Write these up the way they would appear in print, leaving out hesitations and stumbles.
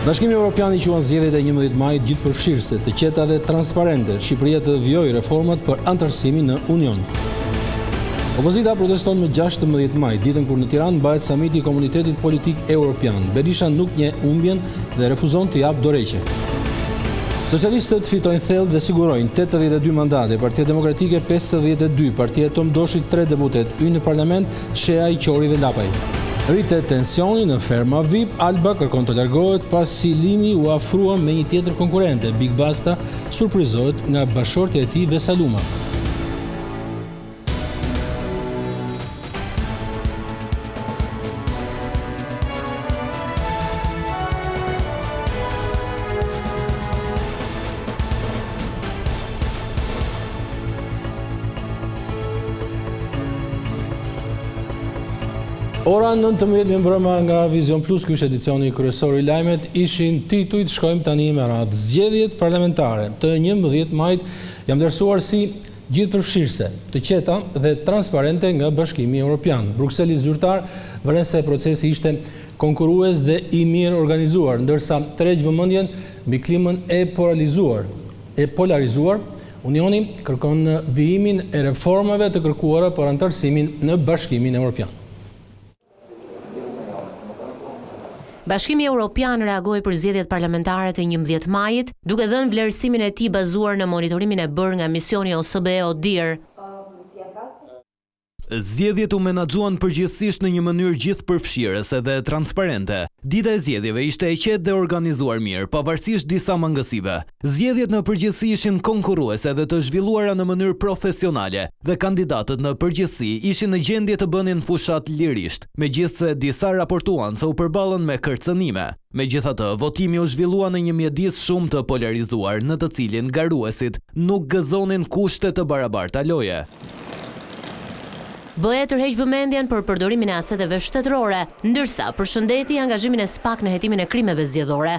Bashkimi Evropian I quan zgjedhjet e 11 majit gjithëpërfshirëse, të qeta dhe transparente. Shqipëria të vijojë reformat për antarësimin në Union. Opozita proteston më 16 maj, ditën kur në Tiranë mbahet samiti I Komunitetit Politik Evropian. Berisha nuk njeh humbjen dhe refuzon të japë dorëheqje. Socialistët fitojnë thellë dhe sigurojnë 82 mandate, Partia Demokratike 52, Partia Tom Doshit 3 deputet, hynë në parlament Sheaj, Qori dhe Lapaj. Rritet tensioni në ferma VIP, Alba kërkon të largohet pasi Limi u afrua me një tjetër konkurrente. Big Basta surprizohet nga bashortja e tij Vesaluma. Ora 19 mbrëma nga Vision Plus, ky është edicioni kryesor I lajmet, ishin titujt, shkojmë tani me radhë. Zgjedhjet parlamentare të 11 majit janë vlerësuar si gjithëpërfshirëse, të qeta dhe transparente nga Bashkimi Evropian. Brukseli zyrtar vëren se procesi ishte konkurrues dhe I mirë organizuar, ndërsa tërheq vëmendjen mbi klimën e polarizuar. Unioni kërkon vijimin e reformave të kërkuara për antarësimin në Bashkimin Evropian. Bashkimi Evropian reagoi për zgjedhjet parlamentare të 11 majit, duke dhënë vlerësimin e tij bazuar në monitorimin e bërë nga misioni OSBE ODIHR. Zgjedhjet u menaxhuan përgjithsisht në një mënyrë gjithëpërfshirëse dhe transparente. Dita e zgjedhjeve ishte e qetë dhe organizuar mirë, pavarësisht disa mangësive. Zgjedhjet në përgjithësi ishin konkurruese dhe të zhvilluara në mënyrë profesionale, dhe kandidatët në përgjithësi ishin në gjendje të bënin fushat lirisht, megjithse disa raportuan se u përballën me kërcënime. Megjithatë, votimi u zhvillua në një mjedis shumë të polarizuar, në të cilin garuesit nuk gëzonin kushte të barabarta loje. BE tërheq vëmendjen për përdorimin e aseteve shtetërore, ndërsa përshëndeti angazhimin e SPAK në hetimin e krimeve zgjedhore.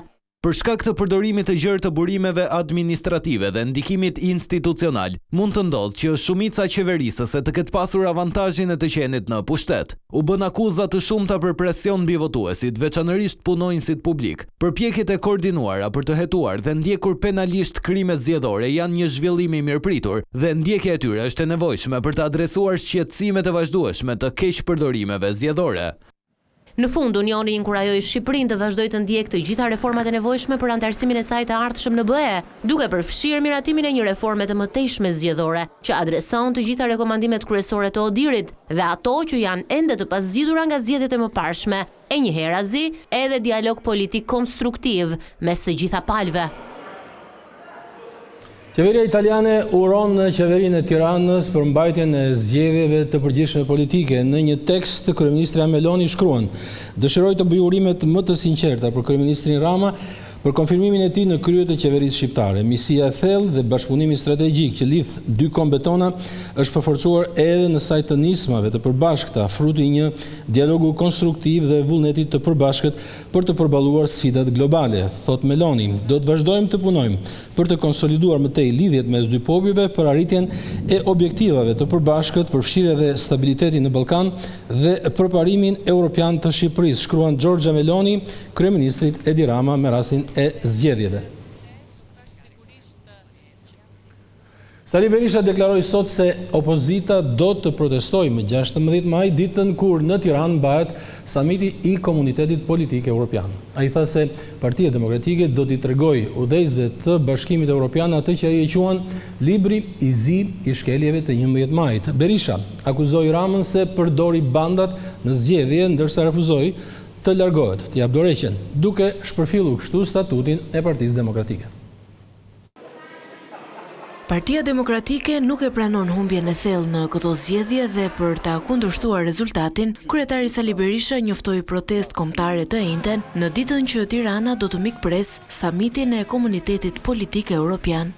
Për shkak të përdorimit të gjerë të burimeve administrative dhe ndikimit institucional, mund të ndodhë që shumica qeverisëse të ketë pasur avantazhin e të qenit në pushtet. U bën akuza të shumta për presion mbi votuesit, veçanërisht punonjësit publik. Përpjekjet e koordinuara për të hetuar dhe ndjekur penalisht krime zgjedhore janë një zhvillim I mirëpritur dhe ndjekja e tyre është e nevojshme për të adresuar shqetësimet e vazhdueshme të keqpërdorimeve zgjedhore. Në fund, Unioni inkurajoi Shqipërinë të vazhdojë të ndjekë të gjitha reformat e nevojshme për antarësimin e saj të ardhshëm në BE, duke përfshirë miratimin e një reforme të mëtejshme zgjedhore, që adreson të gjitha rekomandimet kryesore të ODIHR-it dhe ato që janë ende të pazgjidhura nga zgjedhjet e mëparshme, e njëherëzi edhe dialog politik konstruktiv mes të gjitha palëve. Qeveria italiane uron në qeverinë e Tiranës për mbajtjen e zgjedhjeve të përgjithshme politike. Në një tekst, kryeministri Meloni shkruan: "Dëshiroj të bëj urimet më të sinqerta për kryeministrin Rama për konfirmimin e tij në krye të qeverisë shqiptare. Misia e thellë dhe bashkëpunimi strategjik që lidh dy kombet tona është përforcuar edhe në saj të nismave të përbashkëta, fruti I një dialogu konstruktiv dhe vullnetit të përbashkët për të përballuar sfidat globale", thot Meloni. "Do të vazhdojmë të punojmë për të konsoliduar më tej lidhjet mes dy popujve për arritjen e objektivave të përbashkët, përfshirje dhe stabilitetin në Ballkan dhe përparimin evropian të Shqipërisë", shkruan Giorgia Meloni kryeministrit Edi Rama me rastin e zgjedhjeve. Sali Berisha deklaroi sot se opozita do të protestojë më 16 maj, ditën kur në Tiranë mbahet samiti I Komunitetit Politik Evropian. Ai tha se Partia Demokratike do t'i tregojë udhëheqësve të Bashkimit Evropian atë që ai e quan libri I zi I shkeljeve të 11 majit. Berisha akuzoi Ramën se përdori bandat në zgjedhje, ndërsa refuzoi të largohet, të jap dorëheqjen, duke shpërfillur kështu statutin e Partisë Demokratike. Partia Demokratike nuk e pranon humbjen e thellë në këto zgjedhje dhe për ta kundërshtuar rezultatin, kryetari Sali Berisha njoftoi protestë kombëtare të njëjtën në ditën që Tirana do të mikpres samitin e Komunitetit Politik Evropian.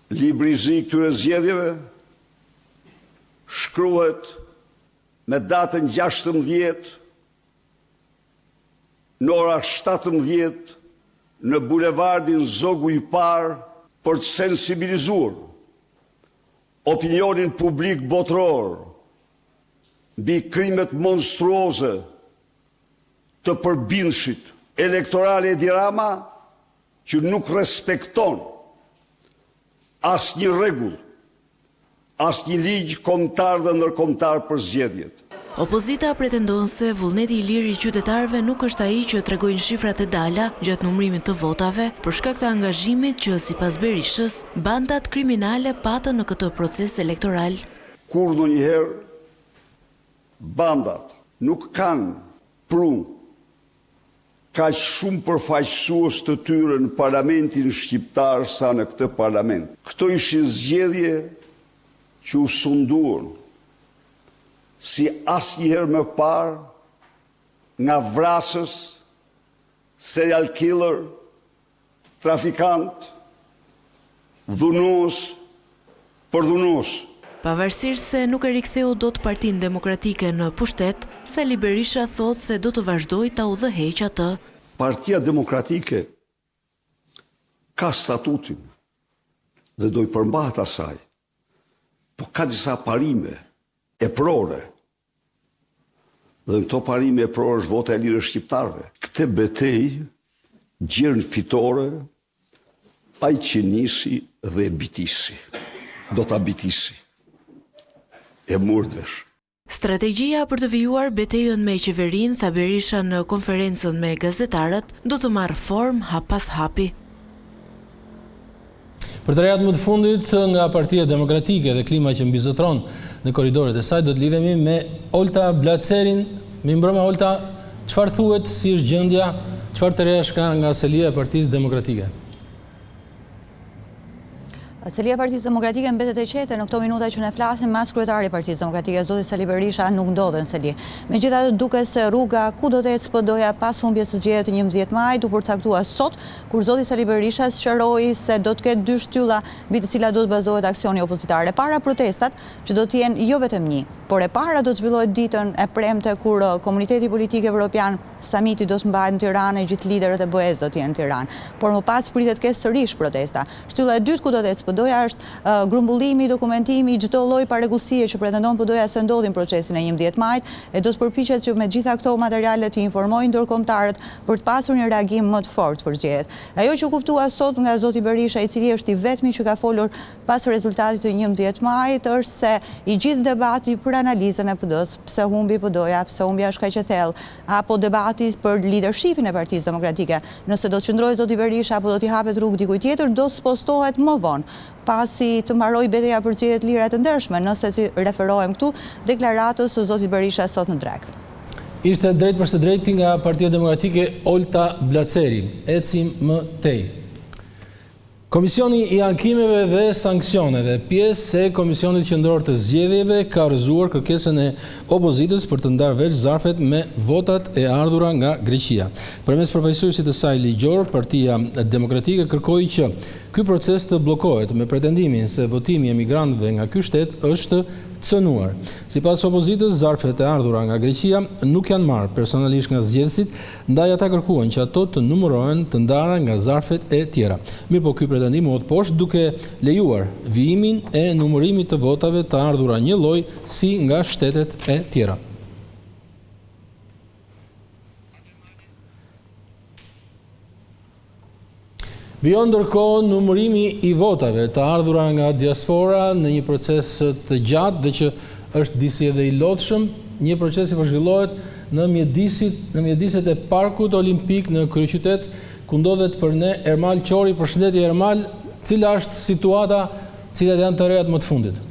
Libri I zi këtyre zgjedhjeve shkruhet me datën 16 në ora 17 në bulevardin Zogu I Parë për të sensibilizuar opinionin publik botëror mbi krimet monstruoze të përbindshit elektorale Edi Rama që nuk respekton asnjë rregull, asnjë ligj kombëtar dhe ndërkombëtar për zgjedhjet. Opozita pretendon se vullneti i lirë i qytetarëve nuk është ai që tregojnë shifrat e dala gjatë numërimit të votave, për shkak të angazhimit që sipas Berishës, bandat kriminale patën në këtë proces elektoral. Kur ndonjëherë bandat nuk kanë prunë kaq shumë përfaqësues të tyre në parlamentin shqiptar sa në këtë parlament. Këto ishin zgjedhje që u sunduan si asnjëherë më parë nga vrasës, serial killer, trafikant, dhunues për dhunues. Pavarësisht se nuk e riktheu dot Partinë Demokratike në pushtet, Sali Berisha thotë se do të vazhdojë ta udhëheqë atë. Partia Demokratike ka statutin dhe do i përmbahet asaj, po ka disa parime eprore. Dhe në këto parime eprore është vota e lirë e shqiptarëve. Këtë betejë gjerën fitore ai që nisi dhe e bitisi. Do ta bitisi. E murdhvesh. Strategjia për të vijuar betejën me qeverinë, tha Berisha në konferencën me gazetarët, do të marrë formë hap pas hapi. Për të rejat më të fundit nga Partia Demokratike dhe klima që mbizotron në korridoret e saj, do të lidhemi me Olta Blacerin. Mi mbrëma Olta, çfarë thuhet, si është gjendja, çfarë të reja ka nga selia e Partisë Demokratike? Selia e Partisë Demokratike mbetet e qetë në këto minuta që ne flasim, mas kryetari i Partisë Demokratike, zoti Sali Berisha, nuk ndodhen në seli. Megjithatë duket se rruga ku do të ecë PD-ja pas humbjes së zgjedhjeve të 11 majit u përcaktua sot, kur zoti Sali Berisha sqaroi se do të ketë 2 shtylla mbi të cilat do të bazohet aksioni opozitar. Para protestat, që do të jenë jo vetëm një, por e para do të zhvillohet ditën e premte kur Komuniteti Politik Evropian Samiti do të mbahet në Tiranë, e gjithë liderët e BE-s do të jenë në Tiranë. Por më pas pritet të ketë sërish protesta. Shtylla e dytë ku do të ecë PD-ja është grumbullimi, dokumentimi i çdo lloji parregullësie që pretendon PD-ja se ndodhin procesin e 11 majit, e do të përpiqet që me gjitha këto materiale të informojë ndërkombëtarët për të pasur një reagim më të fortë për zgjedhjet. Ajo që kuptua sot nga zoti Berisha, i cili është i vetmi që ka folur pas rezultatit të 11 majit, është se i gjithë debati për analizën e PD-s, pse humbi PD-ja, pse humbja është kaq e thellë, apo debati për leadershipin e Partisë Demokratike, nëse do të qëndrojë zoti Berisha apo do t'i hapet rrugë dikujt tjetër, do spostohet më vonë, pasi të mbaroj betejë për zgjedhjet lira të ndershme, nëse si referohem këtu deklaratës së zotit Berisha sot në Drek. Ishte drejt për së drejti nga Partia Demokratike Olta Blaceri. Ecim më tej. Komisioni i ankimeve dhe sanksioneve, pjesë e Komisionit Qendror të Zgjedhjeve, ka rrëzuar kërkesën e opozitës për të ndarë veç zarfet me votat e ardhura nga Greqia. Përmes përfaqësuesit të saj ligjor, Partia Demokratike kërkoi që ky proces të bllokohet me pretendimin se votimi i emigrantëve nga ky shtet është cënuar. Sipas opozitës, zarfet e ardhura nga Greqia nuk janë marrë personalisht nga zgjedhësit, ndaj ata kërkuan që ato të numërohen të ndara nga zarfet e tjera. Mirë po, ky pretendim u poshtë duke lejuar vijimin e numërimit të votave të ardhura një lloj si nga shtetet e tjera. Vijon ndërkohë numërimi i votave të ardhura nga diaspora në një proces të gjatë dhe që është disi edhe i lodhshëm, një proces që zhvillohet në mjediset e Parkut Olimpik në kryeqytet, ku ndodhet për ne Ermal Qori. Përshëndetje Ermal, cila është situata, cilat janë të rejat më të fundit?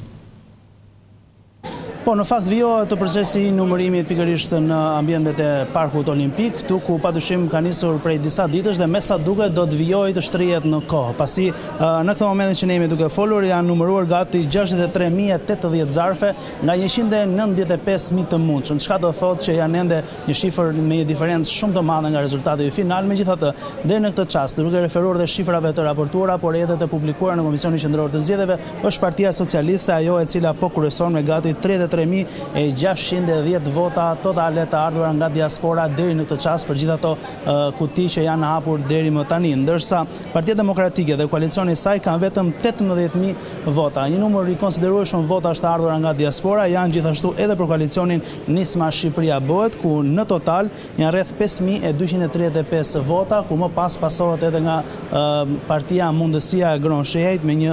Po, në fakt vijohet të procesi i numërimit pikërisht në ambientet e Parkut Olimpik, këtu ku padyshim ka nisur prej disa ditësh dhe me sa duket do të vijojë të shtrihet në kohë. Pasi në këtë moment që ne jemi duke folur janë numëruar gati 63.080 zarfe nga 195.000 të mundshëm, çka do thotë që janë ende një shifër me një diferencë shumë të madhe nga rezultati final. Megjithatë, deri në këtë çast, duke referuar dhe shifrave të raportuara, por edhe të publikuara në Komisionin Qendror të Zgjedhjeve, është Partia Socialiste ajo e cila po kurrëson me gati 33 23.610 vota totale të ardhura nga diaspora deri në këtë çast për gjithë ato kuti që janë hapur deri më tani, ndërsa Partia Demokratike dhe koalicioni i saj kanë vetëm 18.000 vota. Një numër i konsiderueshëm votash të ardhura nga diaspora janë gjithashtu edhe për koalicionin Nisma Shqipëria Bëhet, ku në total janë rreth 5.235 vota, ku më pas pasohet edhe nga Partia Mundësia e Gron Shehajt me një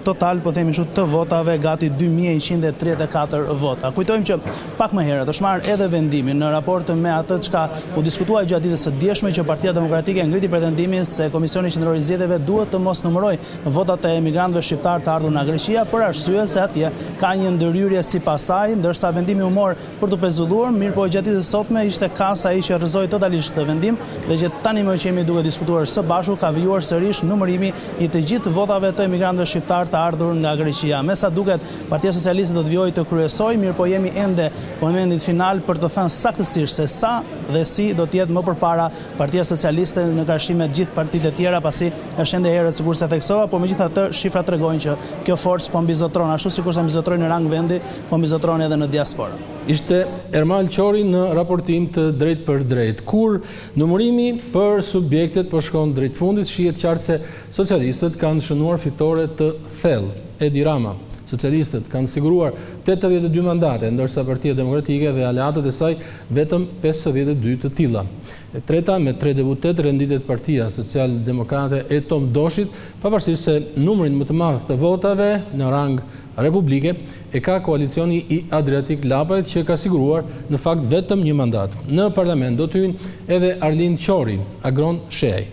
total, po themi kështu, të votave gati 2.134 vota. Kujtojmë që pak më herët është marrë edhe vendimin në raport me atë çka u diskutua gjatë ditës së dieshme që Partia Demokratike ngriti pretendimin se Komisioni Qendror i Zgjedhjeve duhet të mos numëroj votat e emigrantëve shqiptar të ardhur nga Greqia për arsye se atje ka një ndërhyrje sipas saj, ndërsa vendimi u mor për të pezulluar, mirë po gjatë ditës sotme ishte kasa ai që rrëzoi totalisht këtë vendim dhe që tani më që jemi duke diskutuar së bashku ka vijuar sërish numërimi i të gjithë votave të emigrantëve shqiptar të ardhur nga Greqia. Me sa duket, Partia Socialiste do të vijojë të kryesojë, mirë po jemi ende në momentin final për të thënë saktësisht se sa dhe si do të jetë më përpara Partia Socialiste në krahashim me gjithë partitë e tjera, pasi është ende herët sikur se theksova, por megjithatë shifrat tregojnë që kjo forcë po mbizotron, ashtu sikur se mbizotron në rang vendi, po mbizotron edhe në diasporë. Ishte Ermal Qori në raportim të drejt për drejt. Kur numërimi për subjektet po shkon drejt fundit, shihet qartë se socialistët kanë shënuar fitore të thellë. Edi Rama, socialistët kanë siguruar 82 mandate, ndërsa Partia Demokratike dhe aleatët e saj vetëm 52 të tilla. E treta, me 3 deputet, renditet Partia Social-Demokrate e Tom Doshit, pavarësisht se numrin më të madh të votave në rang republike e ka koalicioni i Adriatik Lapajt që ka siguruar në fakt vetëm një mandat. Në parlament do të hyjnë edhe Arlind Qori, Agron Shehaj.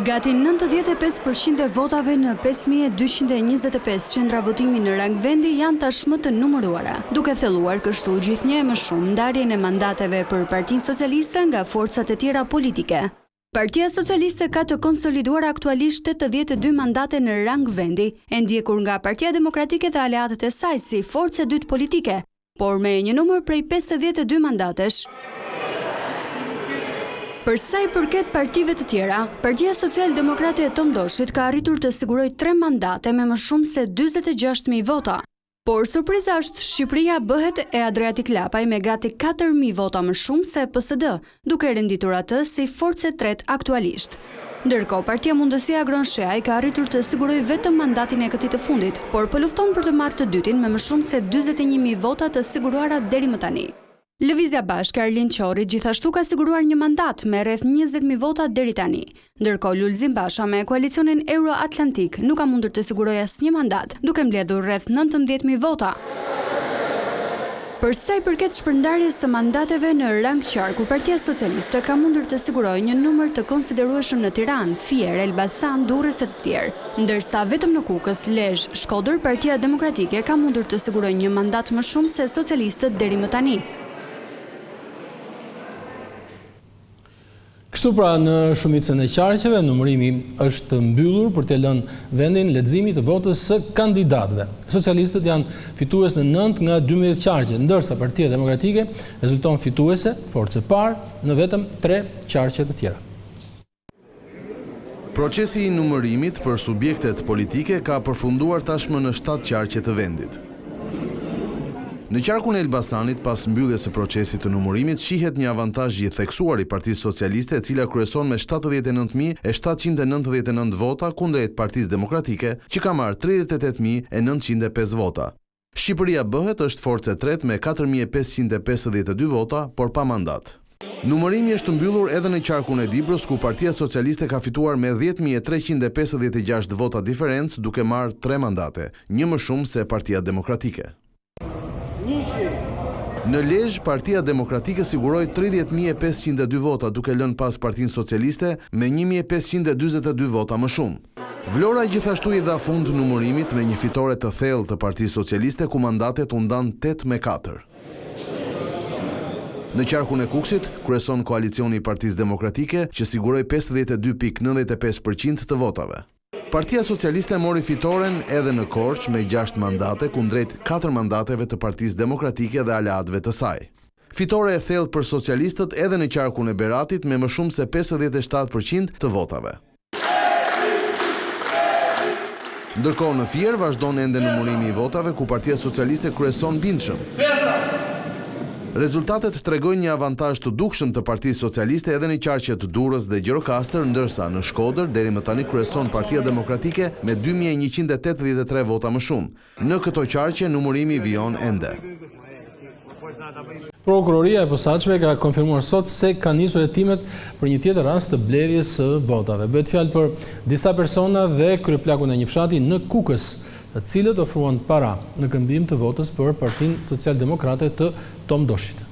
Gati 95% e votave në 5.225 qendra votimi në rang vendi janë tashmë të numëruara, duke thelluar kështu gjithnjë e më shumë ndarjen e mandateve për Partinë Socialiste nga forcat e tjera politike. Partia Socialiste ka të konsoliduar aktualisht 82 mandate në rang vendi, e ndjekur nga Partia Demokratike dhe aleatët e saj si forcë e dytë politike, por me një numër prej 52 mandatesh. Për sa i përket partive të tjera, Partia Social-Demokrate e Tom Doshit ka arritur të sigurojë 3 mandate me më shumë se 46.000 vota. Por surpriza është Shqipëria Bëhet e Adriatik Lapaj me gati 4.000 vota më shumë se PSD, duke renditur atë si forcë e tretë aktualisht. Ndërkohë, Partia Mundësia e Gron Shehaj ka arritur të sigurojë vetëm mandatin e këtij të fundit, por po lufton për të marrë të dytin me më shumë se 41.000 vota të siguruara deri më tani. Lëvizja Bashkë Arlind Qori gjithashtu ka siguruar një mandat me rreth 20.000 vota deri tani. Ndërkohë Lulzim Basha me koalicionin Euro-Atlantik nuk ka mundur të sigurojë asnjë mandat, duke mbledhur rreth 19.000 vota. Për sa i përket shpërndarjes së mandateve në rang qarku, Partia Socialiste ka mundur të sigurojë një numër të konsiderueshëm në Tiranë, Fier, Elbasan, Durrës e të tjerë, ndërsa vetëm në Kukës, Lezhë, Shkodër, Partia Demokratike ka mundur të sigurojë një mandat më shumë se socialistët deri më tani. Kështu pra, në shumicën e qarqeve, numërimi është mbyllur për të lënë vendin leximit të votës së kandidatëve. Socialistët janë fitues në 9 nga 12 qarqe, ndërsa Partia Demokratike rezulton fituese, forcë e parë, në vetëm 3 qarqe të tjera. Procesi i numërimit për subjektet politike ka përfunduar tashmë në 7 qarqe të vendit. Në qarkun e Elbasanit, pas mbylljes së procesit të numërimit, shihet një avantazh i theksuar i Partisë Socialiste, e cila kryeson me 79.799 vota kundrejt Partisë Demokratike, që ka marrë 38.905 vota. Shqipëria Bëhet është forcë e tretë me 4.552 vota, por pa mandat. Numërimi është mbyllur edhe në qarkun e Dibrës, ku Partia Socialiste ka fituar me 10.356 vota diferencë, duke marrë 3 mandate, një më shumë se Partia Demokratike. Në Lezhë, Partia Demokratike siguroi 30.502 vota, duke lënë pas Partinë Socialiste me 1.542 vota më shumë. Vlora gjithashtu i dha fund numërimit me një fitore të thellë të Partisë Socialiste, ku mandatet u ndan 8-4. Në qarkun e Kukësit, kryeson koalicioni i Partisë Demokratike, që siguroi 52.95% të votave. Partia Socialiste mori fitoren edhe në Korçë me 6 mandate kundrejt 4 mandateve të Partisë Demokratike dhe aleatëve të saj. Fitore e thellë për socialistët edhe në qarkun e Beratit me më shumë se 57% të votave. Ndërkohë në Fier vazhdon ende numërimi I votave ku Partia Socialiste kryeson bindshëm. Rezultatet tregojnë një avantazh të dukshëm të Partisë Socialiste edhe në qarqet të Durrës dhe Gjirokastër, ndërsa në Shkodër deri më tani kryeson Partia Demokratike me 2183 vota më shumë. Në këto qarqe numërimi vijon ende. Prokuroria e posaçme ka konfirmuar sot se ka nisur hetimet për një tjetër rast të blerjes së votave. Bëhet fjalë për disa persona dhe kryeplakun e një fshati në Kukës, të cilët ofruan para në këmbim të votës për Partinë Socialdemokrate të Tomdoshit.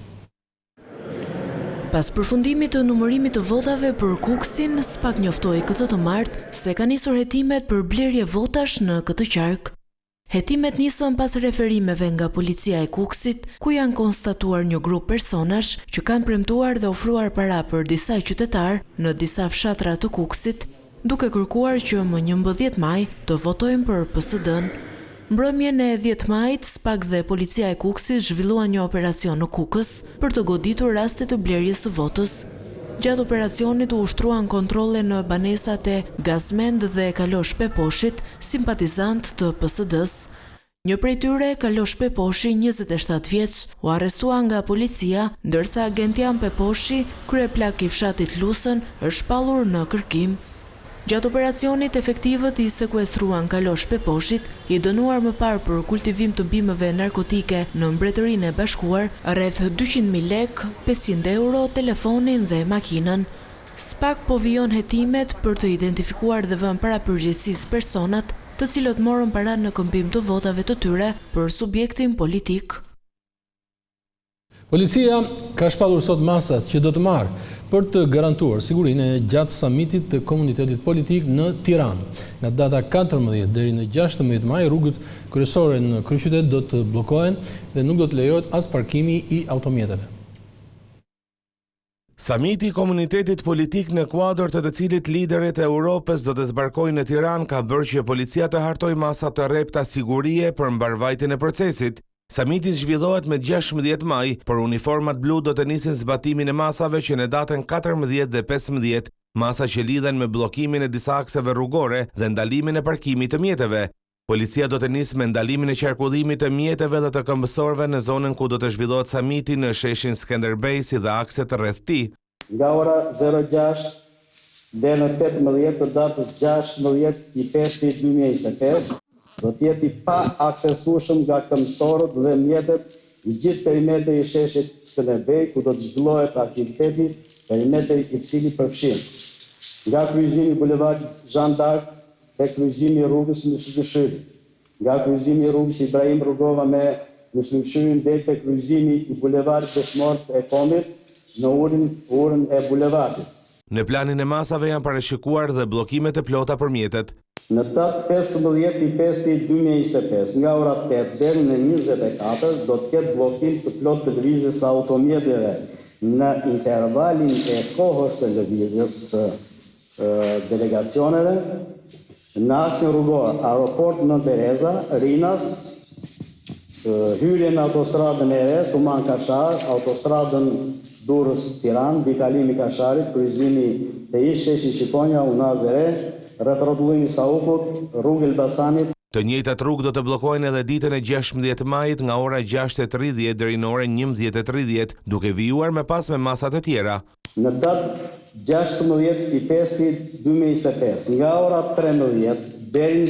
Pas përfundimit të numërimit të votave për Kukësin, SPAK njoftoi këtë të martë se ka nisur hetimet për blerje votash në këtë qark. Hetimet nisën pas referimeve nga policia e Kukësit, ku janë konstatuar një grup personash që kanë premtuar dhe ofruar para për disa qytetar në disa fshatra të Kukësit, duke kërkuar që më 11 maj të votojnë për PSD-n. Mbrëmjen e 10 majit, SPAK dhe policia e Kukësit zhvilluan një operacion në Kukës për të goditur raste të blerjes së votës. Gjatë operacionit u ushtruan kontrole në banesat e Gazmend dhe Kalosh Peposhit, simpatizant të PSD-s. Një prej tyre, Kalosh Peposhi, 27 vjeç, u arrestua nga policia, ndërsa Gentian Peposhi, kryeplak I fshatit Lusën, është shpallur në kërkim. Gjatë operacionit, efektivët I sekuestruan Kalosh Peposhit, I dënuar më parë për kultivim të bimëve narkotike në Mbretërinë e Bashkuar, rreth 200.000 lek, 500 euro, telefonin dhe makinën. SPAK po vijon hetimet për të identifikuar dhe vënë para përgjegjësisë personat, të cilët morën para në këmbim të votave të tyre për subjektin politik. Policia ka shpallur sot masat që do të marrë për të garantuar sigurinë e gjatë samitit të komunitetit politik në Tiranë. Nga data 14 deri në 16 maj, rrugët kryesore në kryeqytet do të bllokohen dhe nuk do të lejohet as parkimi I automjeteve. Samiti I komunitetit politik në kuadër të cilit liderët e Europës do të zbarkojnë në Tiranë ka bërë që policia të hartoj masa të rrepta sigurie për mbarvajtjen e procesit. Samiti zhvillohet me 16 maj, por uniformat blu do të nisin zbatimin e masave që në datën 14 dhe 15, masa që lidhen me bllokimin e disa akseve rrugore dhe ndalimin e parkimit të mjeteve. Policia do të nisë me ndalimin e qarkullimit të mjeteve dhe të këmbësorëve në zonën ku do të zhvillohet samiti në sheshin Skenderbej si dhe akset rreth tij. Nga ora 06 dhe në 18 të datës 16/5/2025, do t'jeti pa aksesueshëm nga këmbësorët dhe mjetet I gjithë perimetri I sheshit Skënderbej, ku do të zhvillohet aktiviteti, perimetri I cili përfshin nga kryqëzimi bulevardit Jean d'Arc te kryqëzimi rrugës Myslimshyri, nga kryqëzimi rrugës Ibrahim Rugova me Myslimshyrin deri te kryqëzimi I bulevardit Dëshmorët e Komit në urën e bulevardit. Në planin e masave janë parashikuar dhe bllokimet e plota për mjetet. Në datë 15/5/2025, nga ora 8 deri në 24, do të ketë bllokim të plot të lëvizjes së automjeteve në intervalin e kohës së lëvizjes së delegacioneve në aksin rrugor Aeroport Nën Tereza, Rinas, hyrje në autostradën e re Tuman Kashar, autostradën Durrës Tiranë, mbi kalimin e Kasharit, kryqëzimi te ish sheshi Shqiponja, Unaz e re, rreth rrotullimi Saukut, rrugë Elbasanit. Të njëjtat rrugë do të bllokohen edhe ditën e 16 majit nga ora 6:30 deri në orën 11:30, duke vijuar me pas me masa të tjera. Në datë 16/5/2025, nga ora 13 deri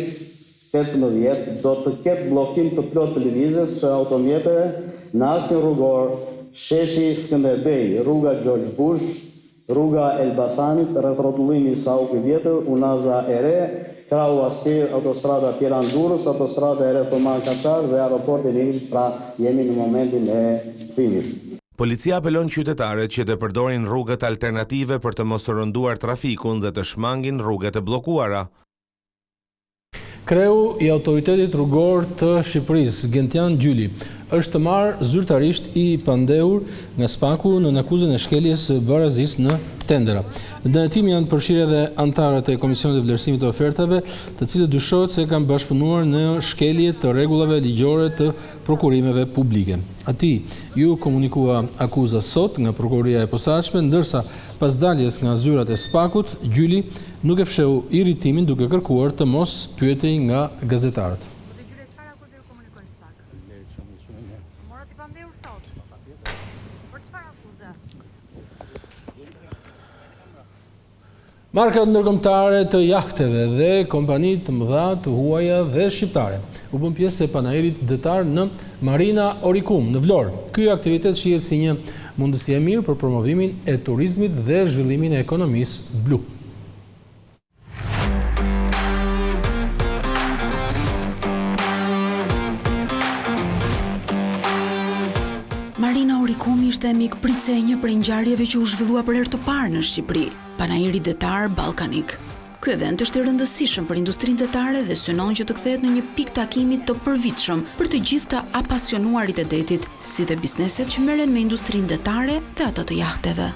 18 do të ketë bllokim të plot të lëvizjes së automjeteve në aksin rrugor sheshi Skënderbej, rruga George Bush, rruga Elbasanit, rreth rrotullimi Sauku I Vjetër, Unaza e re, Krau Aspir, autostrada Tiranë-Durrës, autostrada e re Tuman Kashar dhe aeroporti I Rinis, pra jemi në momentin e thimit. Policia apelon qytetarët që të përdorin rrugët alternative për të mos rënduar trafikun dhe të shmangin rrugët e bllokuara. Kreu I autoritetit rrugor të Shqipërisë, Gentian Gjyli, është marrë zyrtarisht i pandehur nga Spaku në akuzën e shkeljes së barazisë në tendera. Në dënetim janë përfshirë edhe antarët e Komisionit të Vlerësimit të Ofertave, të cilët dyshohet se kanë bashkëpunuar në shkelje të rregullave ligjore të prokurimeve publike. Atij ju komunikua akuza sot nga prokuroria e posaçme, ndërsa pas daljes nga zyrat e Spakut, gjyli nuk e fsheu irritimin duke kërkuar të mos pyetej nga gazetarët. Markat ndërkombëtare të jahteve dhe kompanitë të mëdha të huaja dhe shqiptare u bën pjesë e panairit detar në Marina Orikum në Vlorë. Ky aktivitet shihet si një mundësi e mirë për promovimin e turizmit dhe zhvillimin e ekonomisë blu. Marina Orikum ishte mikpritëse e një prej ngjarjeve që u zhvillua për herë të parë në Shqipëri, panairi detar ballkanik. Ky event është i rëndësishëm për industrinë detare dhe synon që të kthehet në një pikë takimi të përvitshëm për të gjithë të apasionuarit e detit, si dhe bizneset që merren me industrinë detare dhe ato të jahteve.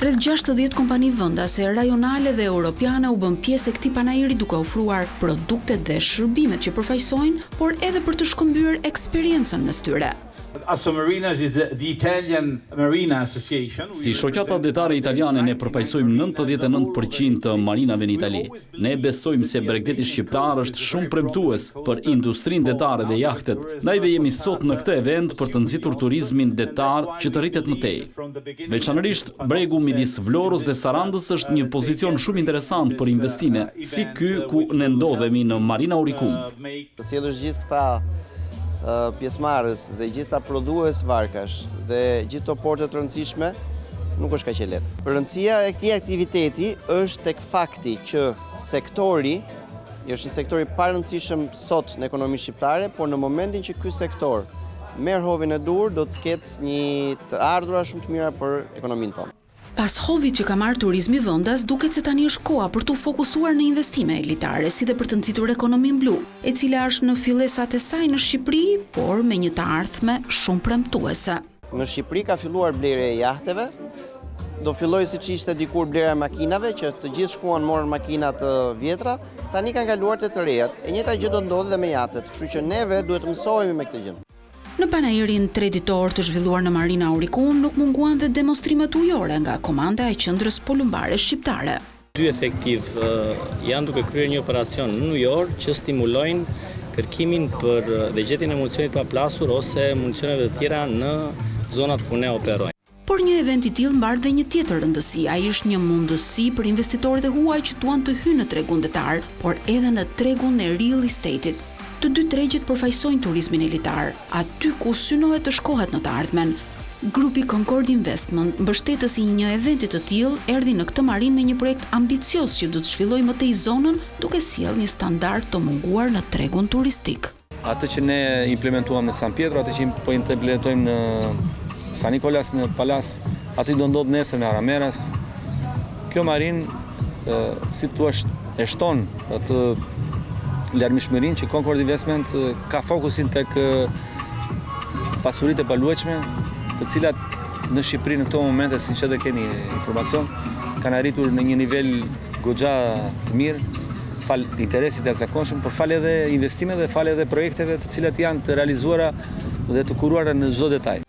Rreth 60 kompani vendase, rajonale dhe europiane u bën pjesë e këtij panairi duke ofruar produktet dhe shërbimet që përfaqësojnë, por edhe për të shkëmbyer eksperiencën mes tyre. Si shoqata detare italiane ne përfaqësojmë 99% të marinave në Itali. Ne besojmë se Bregdeti shqiptar është shumë premtues për industrinë detare dhe jahtet. Ndaj dhe jemi sot në këtë event për të nxitur turizmin detar që të rritet më tej. Veçanërisht bregu midis Vlorës dhe Sarandës është një pozicion shumë interesant për investime, si ky ku ne ndodhemi në Marina Orikum. Pjesëmarrës dhe gjitha prodhues varkash dhe gjithë to portet të rëndësishme nuk është kaq e lehtë. Rëndësia e këtij aktiviteti është tek fakti që sektori është një sektor i parëndësishëm sot në ekonominë shqiptare, por në momentin që ky sektor merr hovin e dur, do të ketë një të ardhura shumë të mira për ekonominë tonë. Pas hovit që ka marrë turizmi vendas, duket se tani është koha për të fokusuar në investime elitare, si dhe për të nxitur ekonominë blu, e cila është në fillesat e saj në Shqipëri, por me një të ardhme shumë premtuese. Në Shqipëri ka filluar blerja e jahteve, do filloj siç ishte dikur blerja e makinave, që të gjithë shkuan morën makina të vjetra, tani kanë kaluar te të rejat. E njëjta gjë do ndodhë dhe me jahtet, kështu që neve duhet të mësohemi me këtë gjë. Në panairin 3 ditor të zhvilluar në Marina Orikum nuk munguan dhe demonstrimet ujore nga komanda e qendrës polumbare shqiptare. Dy efektiv janë duke kryer një operacion në New York që stimulojnë kërkimin për dhe gjetjen e municionit të paplasur ose municioneve të tjera në zonat ku ne operojmë. Por një event i tillë mbar dhe një tjetër rëndësi, ai është një mundësi për investitorët e huaj që duan të hyjnë në tregun detar, por edhe në tregun e real estate-it. Të dy tregjet përfaqësojnë turizmin elitar, aty ku synohet të shkohet në të ardhmen. Grupi Concord Investment, mbështetësi i një eventi të tillë, erdhi në këtë marinë me një projekt ambicioz që do të zhvillojë më tej zonën, duke sjellë një standard të munguar në tregun turistik. Atë që ne implementuam në San Pietro, atë që po implementojmë në San Nicolas në Palas, aty do ndodh nesër në Arameras. Kjo marinë, si thua, e shton atë larmishmërinë që Concord Investment ka fokusin tek pasuritë e paluajtshme, të cilat në Shqipëri në këto momente, siç edhe keni informacion, kanë arritur në një nivel goxha të mirë, fal interesit e jashtëzakonshëm, por fal edhe investimeve dhe fal edhe projekteve të cilat janë të realizuara dhe të kuruara në çdo detaj.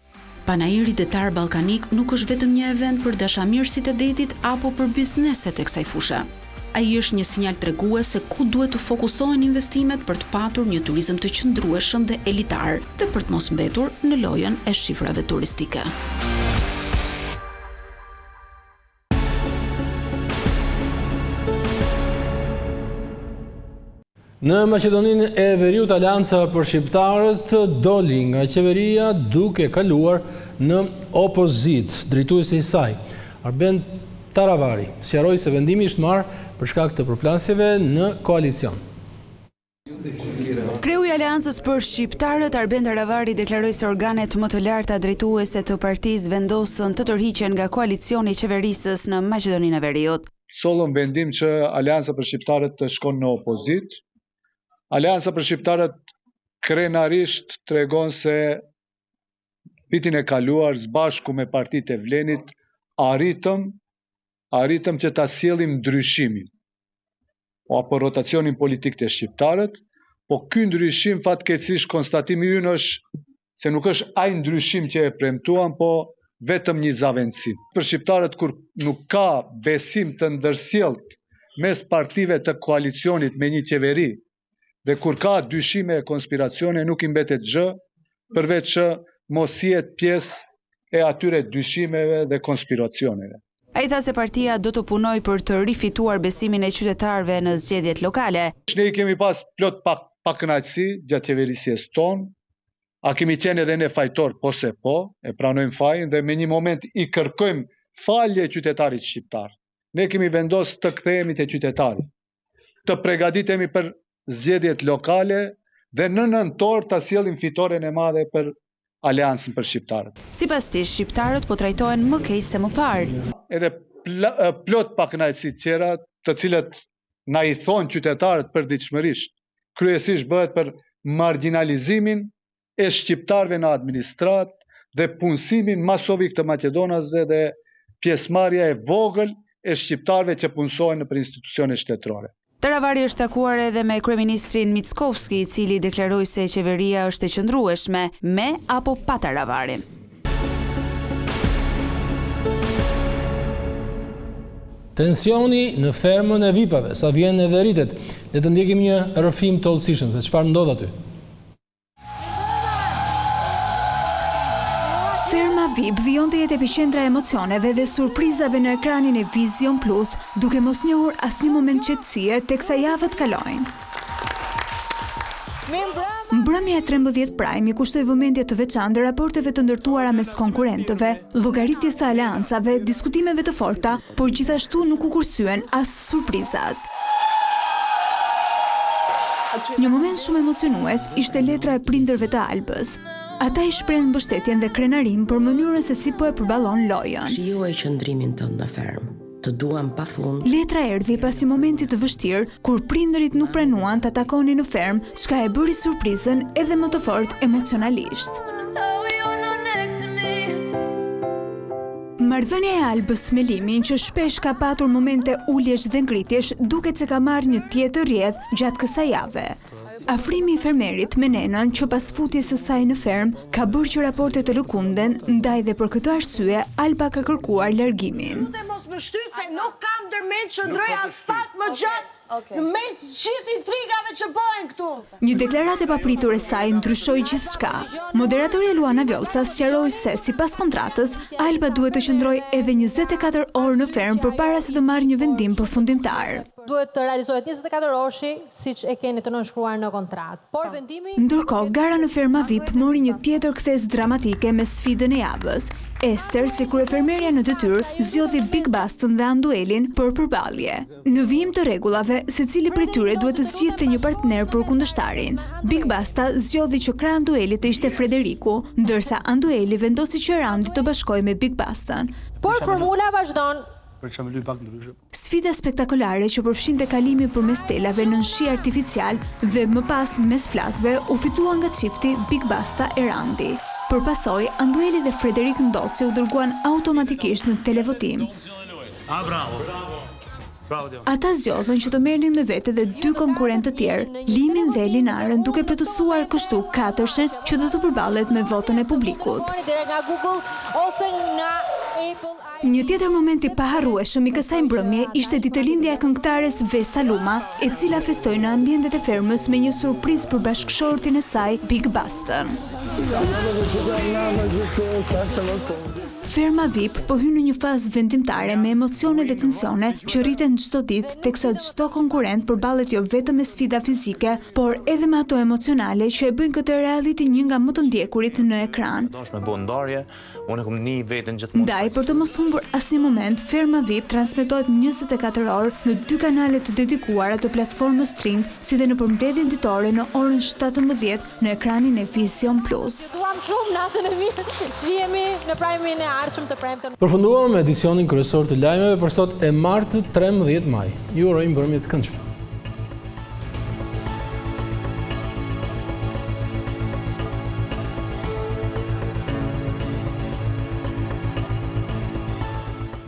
Panairi detar ballkanik nuk është vetëm një event për dashamirësit e detit apo për bizneset e kësaj fushë. Ai është një sinjal tregues se ku duhet të fokusohen investimet për të patur një turizëm të qëndrueshëm dhe elitar dhe për të mos mbetur në lojën e shifrave turistike. Në Maqedoninë e Veriut, Alianca për Shqiptarët doli nga qeveria duke kaluar në opozit. Drejtuesi i saj, Arben Taravari, sqaroi se vendimi ishte marrë për shkak të përplasjeve në koalicion. Kreu i Aleancës për Shqiptarët, Arben Taravari, deklaroi se organet më të larta drejtuese të partisë vendosën të tërhiqen nga koalicioni i qeverisës në Maqedoninë e Veriut. Sollën vendim që Aleanca për Shqiptarët të shkon në opozit. Aleanca për Shqiptarët krenarisht tregon se vitin e kaluar bashku me partitë e Vlenit arritëm që ta sjellim ndryshimin apo rotacionin politik të shqiptarët, po ky ndryshim fatkeqësisht konstatimi ynë është se nuk është ai ndryshim që e premtuam, po vetëm një zaventësim. Për shqiptarët kur nuk ka besim të ndërsjellët mes partive të koalicionit me një qeveri dhe kur ka dyshime e konspiracione nuk i mbetet gjë përveç që mos jetë pjesë e atyre dyshimeve dhe konspiracioneve. Ai tha se partia do të punojë për të rifituar besimin e qytetarëve në zgjedhjet lokale. Ne kemi pas plot pak kënaqësi gjatë qeverisjes tonë. A kemi qenë edhe ne fajtor, po se po, e pranojmë fajin dhe me një moment i kërkojmë falje qytetarit shqiptar. Ne kemi vendosur të kthehemi te qytetarit, të përgatitemi për zgjedhjet lokale dhe në nëntor ta sjellim fitoren e madhe për Aleancën për shqiptarët. Sipas tij, shqiptarët po trajtohen më keq se më parë. Edhe plot pa kënaqësi tjera, të cilët na i thonë qytetarët përditshmërisht, kryesisht bëhet për marginalizimin e shqiptarëve në administrat dhe punësimin masovik të maqedonasve dhe pjesëmarrja e vogël e shqiptarëve që punësojnë në institucione shtetërore. Taravari është takuar edhe me kryeministrin Mickovski, i cili deklaroi se qeveria është e qëndrueshme me apo pa Taravarin. Tensioni në fermën e VIP-ave, sa vjen edhe rritet. Le të ndjekim një rrëfim të hollësishëm se çfarë ndodh aty. Ferma VIP vijon të jetë epiqendra e emocioneve dhe surprizave në ekranin e Vision Plus, duke mos njohur asnjë moment qetësie teksa javët kalojnë. Mbrëmja e 13 prajmi kushtoi vëmendje të veçantë raporteve të ndërtuara mes konkurrentëve, llogaritjes së aleancave, diskutimeve të forta, por gjithashtu nuk u kursyen as surprizat. Një moment shumë emocionues ishte letra e prindërve të Albës. Ata i shprehen mbështetjen dhe krenarim për mënyrën se si po e përballon lojën. Shijoj qëndrimin tënd në fermë. Të duam pafund. Letra erdhi pas një momenti të vështirë kur prindërit nuk pranuan ta takonin në fermë, çka e bëri surprizën edhe më të fortë emocionalisht. Marrëdhënia e Albës me Limin, që shpesh ka patur momente uljesh dhe ngritjesh, duket se ka marrë një tjetër rrjedh gjatë kësaj jave. Afrimi i fermerit me nenën që pas futjes së saj në fermë ka bërë që raportet të lëkunden, ndaj dhe për këtë arsye Alba ka kërkuar largimin. Mos më shty se nuk kam ndërmend që ndroj as pak më gjatë në mes gjithë intrigave që bëhen këtu. Një deklaratë e papritur e saj ndryshoi gjithçka. Moderatorja Luana Vjolca sqaroi se sipas kontratës, Alba duhet të qëndrojë edhe 24 orë në fermë përpara se të marrë një vendim përfundimtar. Duhet të realizohet 24 orëshi, siç e keni të nënshkruar në kontratë. Por vendimi... Ndërkohë, gara në ferma VIP mori një tjetër kthes dramatike me sfidën e javës. Ester, si kryefermerja në detyrë, zgjodhi Big Bastën dhe Anduelin për përballje. Në vijim të rregullave, secili prej tyre duhet të zgjidhte një partner për kundërshtarin. Big Basta zgjodhi që krah Anduelit të ishte Frederiku, ndërsa Andueli vendosi që Randi të bashkojë me Big Bastën. Por formula vazhdon. Sfida spektakolare që përfshinte kalimin përmes telave në shi artificial dhe më pas mes flakëve u fitua nga çifti Big Basta e Randi. Përpasoj, Andueli dhe Frederik Ndoci u dërguan automatikisht në televotim. Ata zgjodhën që të merrnin me vete dhe 2 konkurrentë të tjerë, Limin dhe Elinarën, duke plotësuar kështu 4-shën që do të përballet me votën e publikut. Një tjetër moment i paharrueshëm i kësaj mbrëmje ishte ditëlindja e këngëtares Vesa Luma, e cila festoi në ambientet e fermës me një surprizë për bashkëshortin e saj, Big Bastën. Ferma VIP po hyn në një fazë vendimtare me emocione dhe tensione që rriten çdo ditë, teksa çdo konkurrent përballet jo vetëm me sfida fizike, por edhe me ato emocionale që e bëjnë këtë reality një nga më të ndjekurit në ekran. Ndaj, për të mos humbur asnjë moment, Ferma VIP transmetohet 24 orë në 2 kanale të dedikuara të platformës String, si dhe në përmbledhjen ditore në orën 17 në ekranin e Vision Plus. Duam shumë natën e mirë, jemi në prajmin e ardhshëm të premten. Përfunduam me edicionin kryesor të lajmeve për sot e martë 13 maj. Ju urojmë mbrëmje të këndshme.